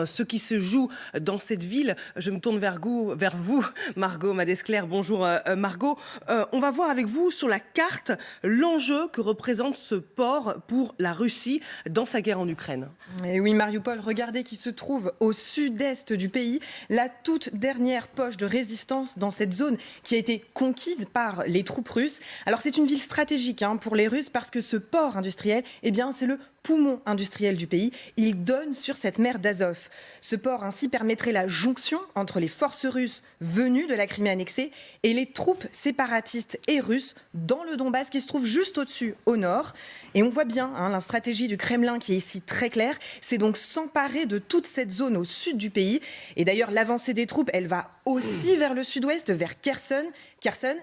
Ce qui se joue dans cette ville. Je me tourne vers vous, Margot Madescler. Bonjour Margot. On va voir avec vous sur la carte l'enjeu que représente ce port pour la Russie dans sa guerre en Ukraine. Et oui, Mariupol, regardez, qui se trouve au sud-est du pays, la toute dernière poche de résistance dans cette zone qui a été conquise par les troupes russes. Alors c'est une ville stratégique pour les Russes parce que ce port industriel, c'est le poumon industriel du pays. Il donne sur cette mer d'Azov. Ce port ainsi permettrait la jonction entre les forces russes venues de la Crimée annexée et les troupes séparatistes et russes dans le Donbass qui se trouve juste au-dessus, au nord. Et on voit bien la stratégie du Kremlin qui est ici très claire. C'est donc s'emparer de toute cette zone au sud du pays. Et d'ailleurs, l'avancée des troupes, elle va aussi vers le sud-ouest, vers Kherson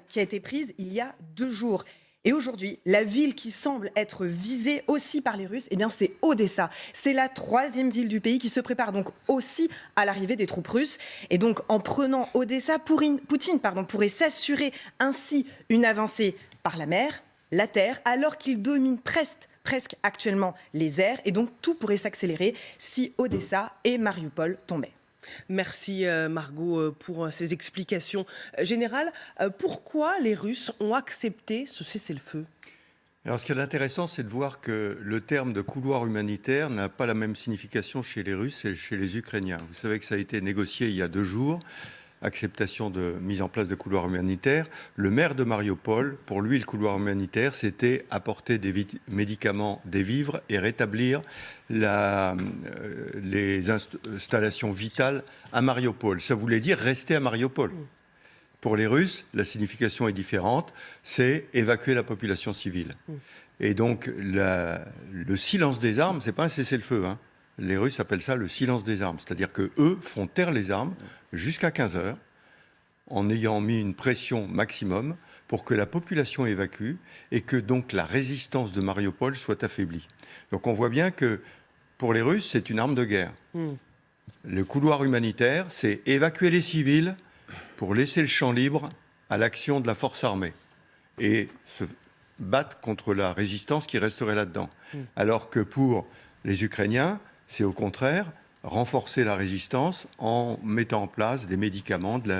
qui a été prise il y a 2 jours. Et aujourd'hui, la ville qui semble être visée aussi par les Russes, c'est Odessa. C'est la 3e ville du pays qui se prépare donc aussi à l'arrivée des troupes russes. Et donc, en prenant Odessa, Poutine pourrait s'assurer ainsi une avancée par la mer, la terre, alors qu'il domine presque actuellement les airs. Et donc, tout pourrait s'accélérer si Odessa et Mariupol tombaient. Merci Margot pour ces explications générales. Pourquoi les Russes ont accepté ce cessez-le-feu ? Alors, ce qui est intéressant, c'est de voir que le terme de couloir humanitaire n'a pas la même signification chez les Russes et chez les Ukrainiens. Vous savez que ça a été négocié il y a 2 jours. Acceptation de mise en place de couloirs humanitaires. Le maire de Mariupol, pour lui, le couloir humanitaire, c'était apporter des médicaments, des vivres et rétablir les installations vitales à Mariupol. Ça voulait dire rester à Mariupol. Pour les Russes, la signification est différente, c'est évacuer la population civile. Et donc, le silence des armes, c'est pas un cessez-le-feu, Les Russes appellent ça le silence des armes, c'est-à-dire qu'eux font taire les armes jusqu'à 15 heures en ayant mis une pression maximum pour que la population évacue et que donc la résistance de Mariupol soit affaiblie. Donc on voit bien que pour les Russes, c'est une arme de guerre. Le couloir humanitaire, c'est évacuer les civils pour laisser le champ libre à l'action de la force armée et se battre contre la résistance qui resterait là-dedans. Alors que pour les Ukrainiens, c'est au contraire renforcer la résistance en mettant en place des médicaments, de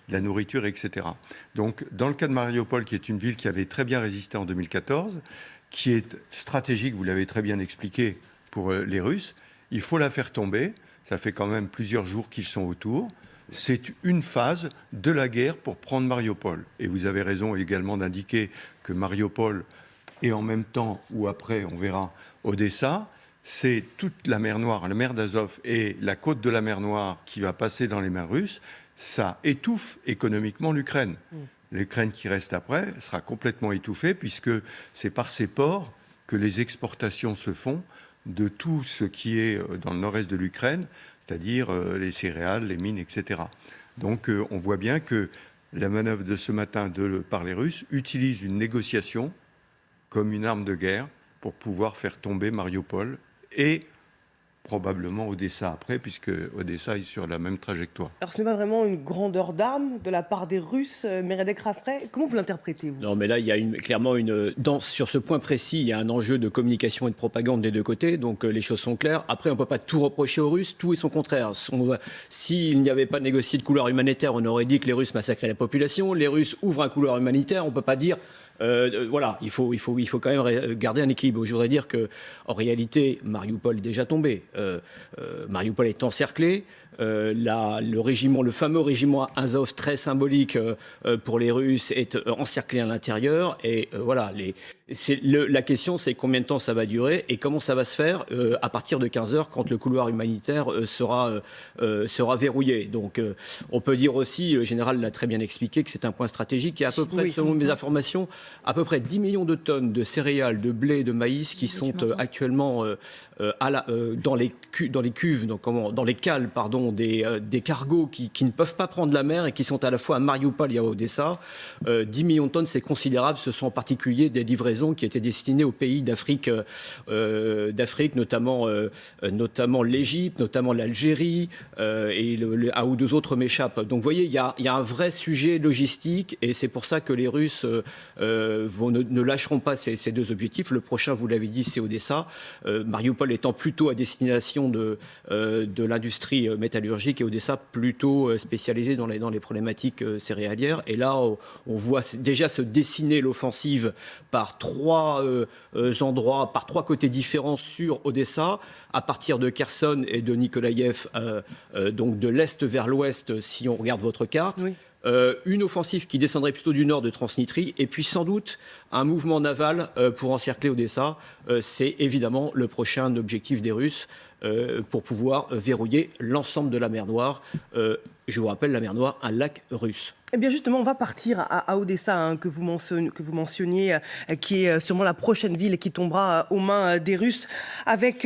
la nourriture, etc. Donc, dans le cas de Mariupol, qui est une ville qui avait très bien résisté en 2014, qui est stratégique, vous l'avez très bien expliqué, pour les Russes, il faut la faire tomber. Ça fait quand même plusieurs jours qu'ils sont autour. C'est une phase de la guerre pour prendre Mariupol. Et vous avez raison également d'indiquer que Mariupol est en même temps, ou après, on verra, Odessa. C'est toute la mer Noire, la mer d'Azov et la côte de la mer Noire qui va passer dans les mains russes. Ça étouffe économiquement l'Ukraine. L'Ukraine qui reste après sera complètement étouffée puisque c'est par ces ports que les exportations se font de tout ce qui est dans le nord-est de l'Ukraine, c'est-à-dire les céréales, les mines, etc. Donc on voit bien que la manœuvre de ce matin par les Russes utilise une négociation comme une arme de guerre pour pouvoir faire tomber Mariupol et probablement Odessa après, puisque Odessa est sur la même trajectoire. Alors ce n'est pas vraiment une grandeur d'arme de la part des Russes, Meredek Rafray. Comment vous l'interprétez, vous ? Non, mais là, il y a clairement sur ce point précis, il y a un enjeu de communication et de propagande des 2 côtés, donc les choses sont claires. Après, on ne peut pas tout reprocher aux Russes, tout est son contraire. S'il n'y avait pas négocié de couloir humanitaire, on aurait dit que les Russes massacraient la population. Les Russes ouvrent un couloir humanitaire, on ne peut pas dire... voilà, il faut quand même garder un équilibre. Je voudrais dire que, en réalité, Mariupol est déjà tombé. Mariupol est encerclé. Le fameux régiment Azov, très symbolique pour les Russes, est encerclé à l'intérieur. Et voilà, la question, c'est combien de temps ça va durer et comment ça va se faire à partir de 15 heures quand le couloir humanitaire sera verrouillé. Donc, on peut dire aussi, le général l'a très bien expliqué, que c'est un point stratégique. Il y a à peu près, selon mes informations, à peu près 10 millions de tonnes de céréales, de blé, de maïs qui sont actuellement dans les cuves, donc dans les cales, des cargos qui ne peuvent pas prendre la mer et qui sont à la fois à Mariupol et à Odessa. 10 millions de tonnes, c'est considérable. Ce sont en particulier des livraisons livraisons qui étaient destinées aux pays d'Afrique, notamment l'Égypte, notamment l'Algérie, et un ou deux autres m'échappent. Donc vous voyez, il y a un vrai sujet logistique, et c'est pour ça que les Russes ne lâcheront pas ces deux objectifs. Le prochain, vous l'avez dit, c'est Odessa. Mariupol étant plutôt à destination de l'industrie métallurgique, et Odessa plutôt spécialisée dans les problématiques céréalières. Et là, on voit déjà se dessiner l'offensive par trois endroits, par trois côtés différents sur Odessa, à partir de Kherson et de Nikolaïev, donc de l'est vers l'ouest, si on regarde votre carte. Oui. Une offensive qui descendrait plutôt du nord de Transnistrie, et puis sans doute un mouvement naval pour encercler Odessa. C'est évidemment le prochain objectif des Russes pour pouvoir verrouiller l'ensemble de la mer Noire. Je vous rappelle, la mer Noire, un lac russe. Eh bien justement, on va partir à Odessa, hein, que vous mentionniez, qui est sûrement la prochaine ville qui tombera aux mains des Russes, avec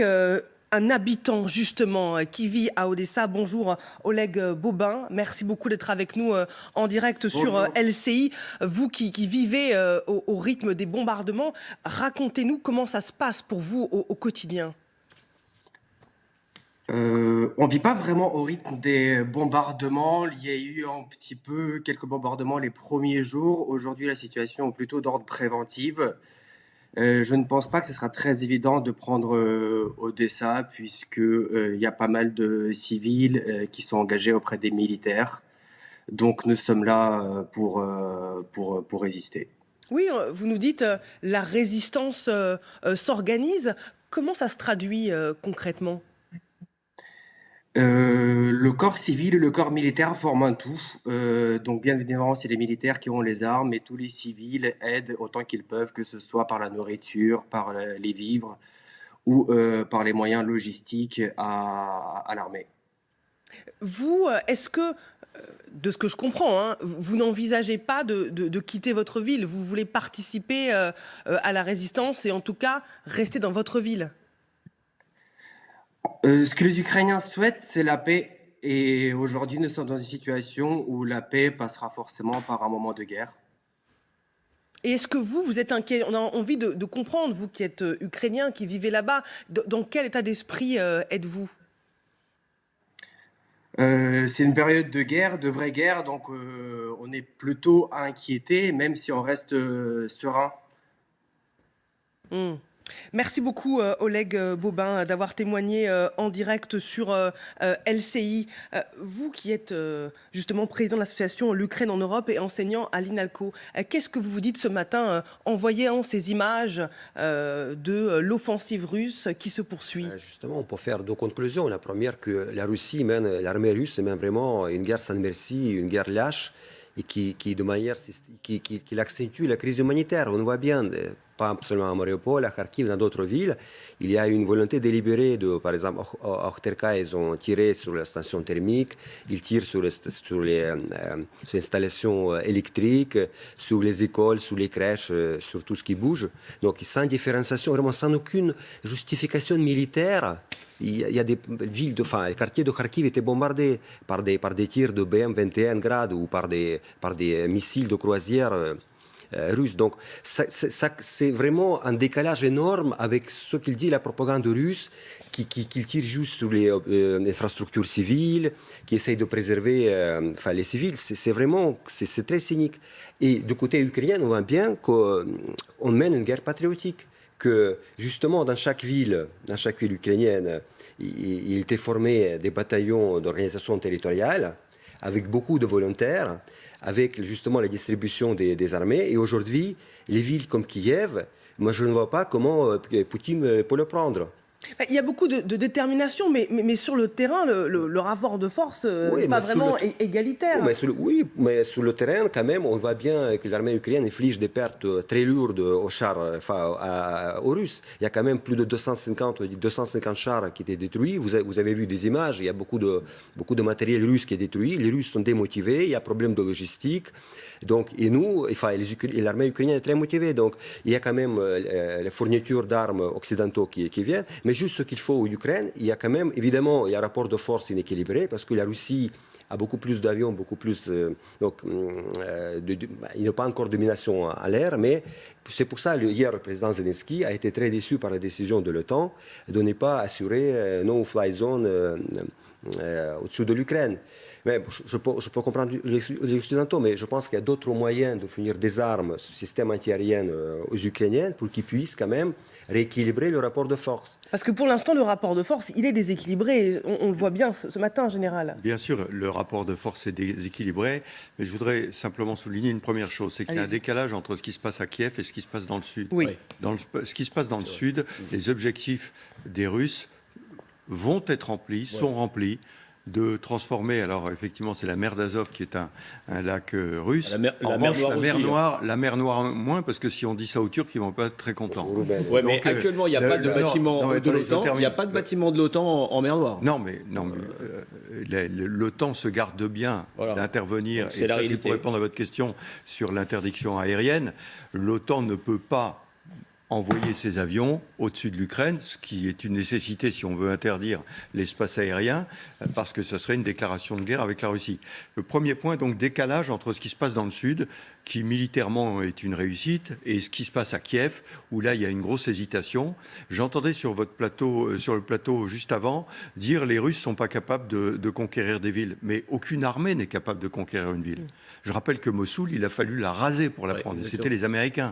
un habitant justement qui vit à Odessa. Bonjour Oleg Bobin, merci beaucoup d'être avec nous en direct sur LCI. Vous qui vivez au rythme des bombardements, racontez-nous comment ça se passe pour vous au quotidien. On ne vit pas vraiment au rythme des bombardements. Il y a eu un petit peu quelques bombardements les premiers jours. Aujourd'hui, la situation est plutôt d'ordre préventif. Je ne pense pas que ce sera très évident de prendre Odessa, puisqu'il y a pas mal de civils qui sont engagés auprès des militaires. Donc nous sommes là pour résister. Oui, vous nous dites la résistance s'organise. Comment ça se traduit concrètement ? Le corps civil et le corps militaire forment un tout. Donc bien évidemment, c'est les militaires qui ont les armes, et tous les civils aident autant qu'ils peuvent, que ce soit par la nourriture, par les vivres ou par les moyens logistiques à l'armée. Vous, est-ce que, de ce que je comprends, hein, vous n'envisagez pas de quitter votre ville? Vous voulez participer à la résistance et en tout cas rester dans votre ville? Ce que les Ukrainiens souhaitent, c'est la paix. Et aujourd'hui, nous sommes dans une situation où la paix passera forcément par un moment de guerre. Et est-ce que vous êtes inquiet? On a envie de comprendre, vous qui êtes ukrainien, qui vivez là-bas, dans quel état d'esprit êtes-vous? C'est une période de guerre, de vraie guerre, donc on est plutôt inquiété, même si on reste serein. Merci beaucoup Oleg Bobin d'avoir témoigné en direct sur LCI. Vous qui êtes justement président de l'association L'Ukraine en Europe et enseignant à l'INALCO, qu'est-ce que vous vous dites ce matin en voyant ces images de l'offensive russe qui se poursuit? Justement, on peut faire deux conclusions. La première, que la Russie mène, l'armée russe mène vraiment une guerre sans merci, une guerre lâche, et qui de manière qui accentue la crise humanitaire. On voit bien, pas seulement à Mariupol, à Kharkiv, dans d'autres villes, il y a une volonté délibérée par exemple, à Okhterka, ils ont tiré sur la station thermique, ils tirent sur les installations électriques, sur les écoles, sur les crèches, sur tout ce qui bouge. Donc sans différenciation, vraiment sans aucune justification militaire. Il y a des villes, le quartier de Kharkiv était bombardé par des tirs de BM-21 grade ou par des missiles de croisière russes. Donc c'est vraiment un décalage énorme avec ce qu'il dit la propagande russe, qui tire juste sur les infrastructures civiles, qui essaye de préserver les civils. C'est très cynique. Et du côté ukrainien, on voit bien qu'on mène une guerre patriotique. Que justement dans chaque ville ukrainienne, il était formé des bataillons d'organisation territoriale avec beaucoup de volontaires, avec justement la distribution des armées. Et aujourd'hui, les villes comme Kiev, moi je ne vois pas comment Poutine peut le prendre. Il y a beaucoup de détermination, mais sur le terrain, le rapport de force n'est pas vraiment égalitaire. Mais sur le terrain, quand même, on voit bien que l'armée ukrainienne inflige des pertes très lourdes aux chars, aux Russes. Il y a quand même plus de 250 chars qui étaient détruits. Vous avez vu des images, il y a beaucoup de matériel russe qui est détruit. Les Russes sont démotivés, il y a problème de logistique. Donc, et nous, l'armée ukrainienne est très motivée. Donc, il y a quand même les fournitures d'armes occidentaux qui viennent. Mais juste ce qu'il faut à l'Ukraine, il y a quand même, évidemment, il y a un rapport de force inéquilibré parce que la Russie a beaucoup plus d'avions, beaucoup plus. Il n'a pas encore de domination à l'air, mais c'est pour ça, hier, le président Zelensky a été très déçu par la décision de l'OTAN de ne pas assurer no-fly zone au-dessus de l'Ukraine. Mais je peux comprendre les Occidentaux, mais je pense qu'il y a d'autres moyens de fournir des armes, ce système antiaérien aux Ukrainiens pour qu'ils puissent quand même rééquilibrer le rapport de force. Parce que pour l'instant, le rapport de force, il est déséquilibré. On le voit bien ce matin, en général. Bien sûr, le rapport de force est déséquilibré, mais je voudrais simplement souligner une première chose, c'est qu'il y a un décalage entre ce qui se passe à Kiev et ce qui se passe dans le sud. Oui. Ce qui se passe dans le sud, les objectifs des Russes vont être remplis, sont remplis, de transformer, alors effectivement c'est la mer d'Azov qui est un lac russe. La mer Noire moins, parce que si on dit ça aux Turcs, ils vont pas être très contents. Ouais, mais actuellement il n'y a pas de bâtiment de l'OTAN. Il n'y a pas de bâtiment de l'OTAN en mer Noire. Non, mais l'OTAN se garde bien d'intervenir. C'est la réalité. Pour répondre à votre question sur l'interdiction aérienne, l'OTAN ne peut pas envoyer ses avions au-dessus de l'Ukraine, ce qui est une nécessité si on veut interdire l'espace aérien, parce que ce serait une déclaration de guerre avec la Russie. Le premier point, donc, décalage entre ce qui se passe dans le sud, qui militairement est une réussite, et ce qui se passe à Kiev, où là, il y a une grosse hésitation. J'entendais sur le plateau juste avant, dire les Russes ne sont pas capables de conquérir des villes. Mais aucune armée n'est capable de conquérir une ville. Je rappelle que Mossoul, il a fallu la raser pour la prendre. C'était les Américains.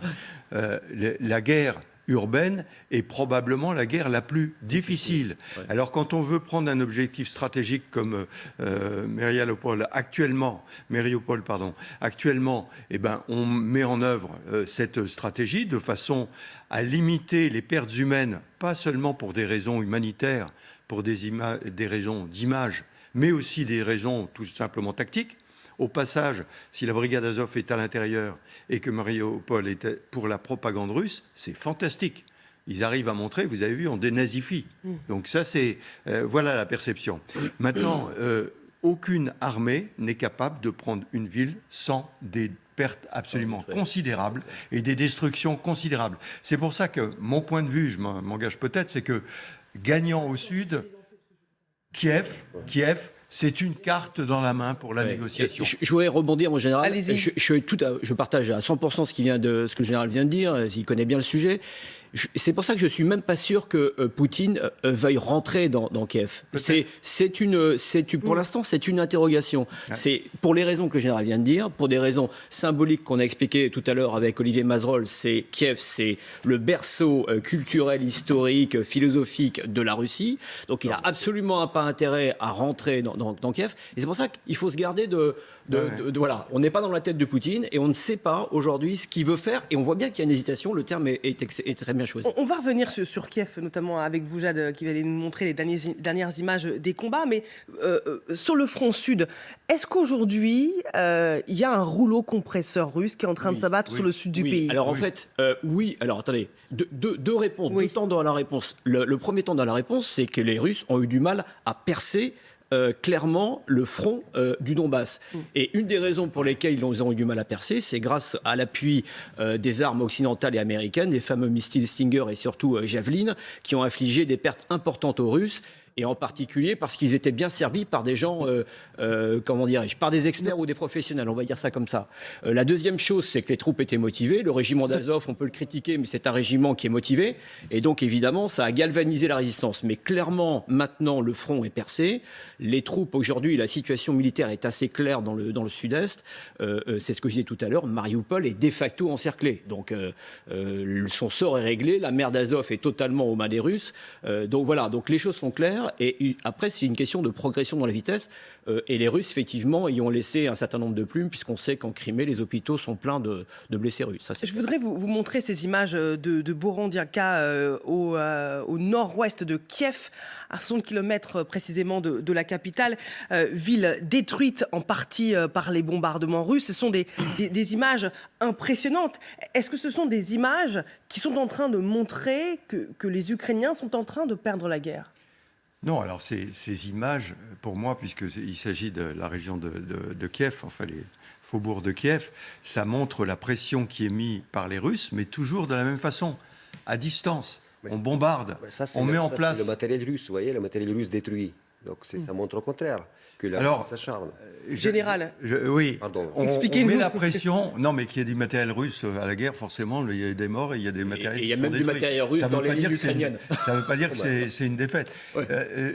La guerre urbaine est probablement la guerre la plus difficile. Alors quand on veut prendre un objectif stratégique comme Mariupol actuellement, on met en œuvre cette stratégie de façon à limiter les pertes humaines, pas seulement pour des raisons humanitaires, pour des raisons d'image, mais aussi des raisons tout simplement tactiques. Au passage, si la brigade Azov est à l'intérieur et que Mariupol est pour la propagande russe, c'est fantastique. Ils arrivent à montrer, vous avez vu, on dénazifie. Donc ça, c'est voilà la perception. Maintenant, aucune armée n'est capable de prendre une ville sans des pertes absolument considérables et des destructions considérables. C'est pour ça que mon point de vue, je m'engage peut-être, c'est que gagnant au sud, Kiev, c'est une carte dans la main pour la négociation. Je voudrais rebondir, mon général. Allez-y. Je partage à 100% ce que le général vient de dire. Il connaît bien le sujet. C'est pour ça que je suis même pas sûr que Poutine veuille rentrer dans Kiev. Pour l'instant, c'est une interrogation. Ouais. C'est pour les raisons que le général vient de dire, pour des raisons symboliques qu'on a expliquées tout à l'heure avec Olivier Mazerolle. Kiev, c'est le berceau culturel, historique, philosophique de la Russie. Donc, il a absolument pas intérêt à rentrer dans Kiev. Et c'est pour ça qu'il faut se garder voilà. On n'est pas dans la tête de Poutine et on ne sait pas aujourd'hui ce qu'il veut faire. Et on voit bien qu'il y a une hésitation. Le terme est très bien choisi. On va revenir sur Kiev, notamment avec vous, Jade, qui va nous montrer les dernières images des combats. Mais sur le front sud, est-ce qu'aujourd'hui, il y a un rouleau compresseur russe qui est en train de s'abattre sur le sud du pays? Alors en fait, oui. Alors attendez, deux réponses, deux temps dans la réponse. Le premier temps dans la réponse, c'est que les Russes ont eu du mal à percer clairement le front du Donbass. Et une des raisons pour lesquelles ils ont eu du mal à percer, c'est grâce à l'appui des armes occidentales et américaines, des fameux missiles Stinger et surtout Javelin, qui ont infligé des pertes importantes aux Russes. Et en particulier parce qu'ils étaient bien servis par des gens, par des experts ou des professionnels, on va dire ça comme ça. La deuxième chose, c'est que les troupes étaient motivées. Le régiment d'Azov, on peut le critiquer, mais c'est un régiment qui est motivé. Et donc, évidemment, ça a galvanisé la résistance. Mais clairement, maintenant, le front est percé. Les troupes, aujourd'hui, la situation militaire est assez claire dans le sud-est. C'est ce que je disais tout à l'heure, Mariupol est de facto encerclé. Donc, son sort est réglé. La mer d'Azov est totalement aux mains des Russes. Donc, voilà. Donc, les choses sont claires. Et après, c'est une question de progression dans la vitesse. Et les Russes, effectivement, y ont laissé un certain nombre de plumes, puisqu'on sait qu'en Crimée, les hôpitaux sont pleins de blessés russes. Ça, je voudrais vous montrer ces images de Borodyanka au nord-ouest de Kiev, à 100 km précisément de la capitale, ville détruite en partie par les bombardements russes. Ce sont des images impressionnantes. Est-ce que ce sont des images qui sont en train de montrer que les Ukrainiens sont en train de perdre la guerre ? Non, alors ces images, pour moi, puisqu'il s'agit de la région de Kiev, enfin les faubourgs de Kiev, ça montre la pression qui est mise par les Russes, mais toujours de la même façon, à distance. on bombarde, Ça, on met en c'est place... le matériel russe, vous voyez, le matériel russe détruit. Donc ça montre au contraire que la Alors, Russie s'acharne. Général. Oui, Pardon. on Expliquez-nous. met la pression. Non, mais qu'il y ait du matériel russe à la guerre, forcément, il y a des morts et il y a des matériels et il qui y a sont même du détruits. matériel russe Ça veut dans pas les dire lignes que c'est une- ukrainiennes. Ça ne veut pas dire que c'est une défaite. Ouais.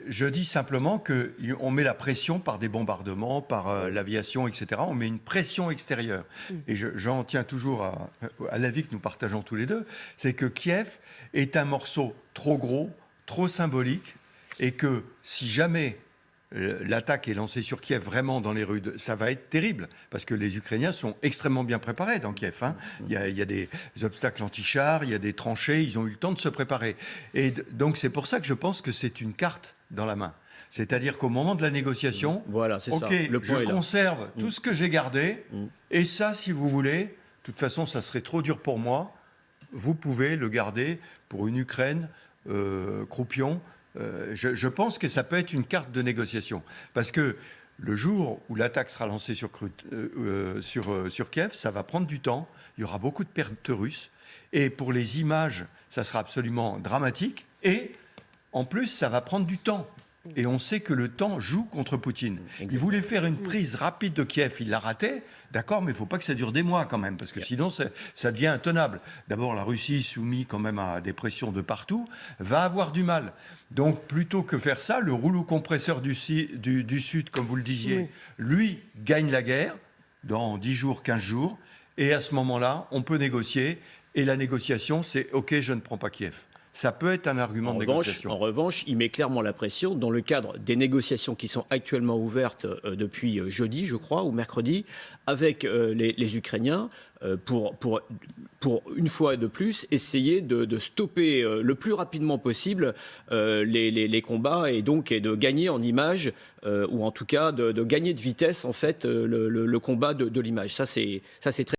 Je dis simplement qu'on met la pression par des bombardements, par l'aviation, etc. On met une pression extérieure. Et j'en tiens toujours à l'avis que nous partageons tous les deux, c'est que Kiev est un morceau trop gros, trop symbolique, et que si jamais l'attaque est lancée sur Kiev vraiment dans les rues, ça va être terrible, parce que les Ukrainiens sont extrêmement bien préparés dans Kiev. Hein. Il y a des obstacles anti-chars, il y a des tranchées, ils ont eu le temps de se préparer. Et donc c'est pour ça que je pense que c'est une carte dans la main. C'est-à-dire qu'au moment de la négociation, Voilà, c'est ça. ok, Le point je est là. conserve tout ce que j'ai gardé, et ça, si vous voulez, de toute façon, ça serait trop dur pour moi, vous pouvez le garder pour une Ukraine croupion. Je pense que ça peut être une carte de négociation. Parce que le jour où l'attaque sera lancée sur Kiev, ça va prendre du temps, il y aura beaucoup de pertes russes, et pour les images, ça sera absolument dramatique, et en plus, ça va prendre du temps. Et on sait que le temps joue contre Poutine. Il voulait faire une prise rapide de Kiev, il l'a raté. D'accord, mais il ne faut pas que ça dure des mois quand même, parce que sinon ça devient intenable. D'abord, la Russie, soumise quand même à des pressions de partout, va avoir du mal. Donc, plutôt que faire ça, le rouleau compresseur du Sud, comme vous le disiez, lui gagne la guerre dans 10 jours, 15 jours. Et à ce moment-là, on peut négocier. Et la négociation, c'est « OK, je ne prends pas Kiev ». Ça peut être un argument de négociation. En revanche, il met clairement la pression dans le cadre des négociations qui sont actuellement ouvertes depuis jeudi, je crois, ou mercredi, avec les Ukrainiens, pour une fois de plus essayer de stopper le plus rapidement possible les combats et donc de gagner en image, ou en tout cas de gagner de vitesse en fait le combat de l'image. Ça c'est très